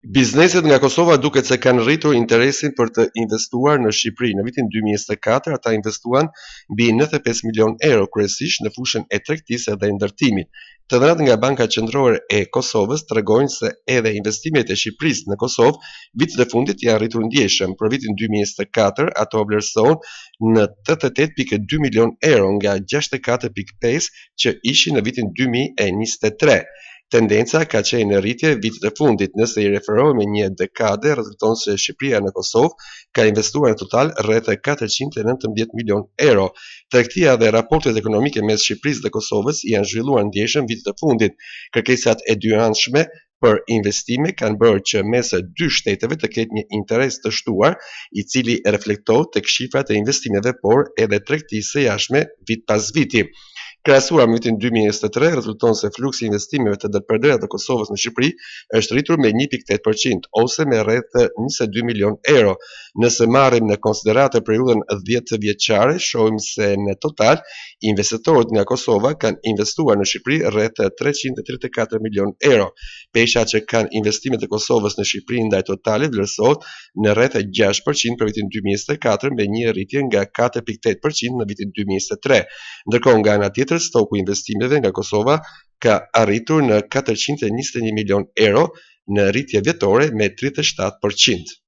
Bizneset nga Kosova duket se kanë rritur interesin për të investuar në Shqipëri. Në vitin 2024 ata investuan mbi 95 milion euro, kryesisht në fushën e tregtisë dhe ndërtimit. Të dhënat nga Banka Qendrore e Kosovës tregojnë se edhe investimet e Shqipërisë në Kosovë vitet e fundit janë rritur ndjeshëm. Për vitin 2024 ato vlerësohen në 88.2 milion euro nga 64.5 që ishin në vitin 2023. Tendenca ka qenë në rritje vitet e fundit. Nëse i referohemi një dekade, rezulton se Shqipëria në Kosovë ka investuar në total rreth 419 milion euro. Tregtia dhe raportet ekonomike mes Shqipërisë dhe Kosovës janë zhvilluar ndjeshëm vitet e fundit. Kërkesat e dyranshme për investime kanë bërë që mes dy shteteve të ketë një interes të shtuar, i cili reflektohet tek shifrat e investimeve, por edhe tregtisë së jashtme vit pas viti. Krahasuar me vitin 2023, rezulton se fluksi i investimeve të ndërpërderave të Kosovës në Shqipëri është rritur me 1.8% ose me rreth 22 milion euro. Nëse marrim në konsideratë periudhën 10 vjeçare, shohim se në total investitorët nga Kosova kanë investuar në Shqipëri rreth 334 milion euro. Pesha që kanë investimet e Kosovës në Shqipëri ndaj totalit vlerësohet në rreth 6% për vitin 2024 me një rritje nga 4.8% në vitin 2023. Ndërkohë nga ana tjetër stoku i investimeve nga Kosova ka arritur në 421 milion euro në rritje vjetore me 37%.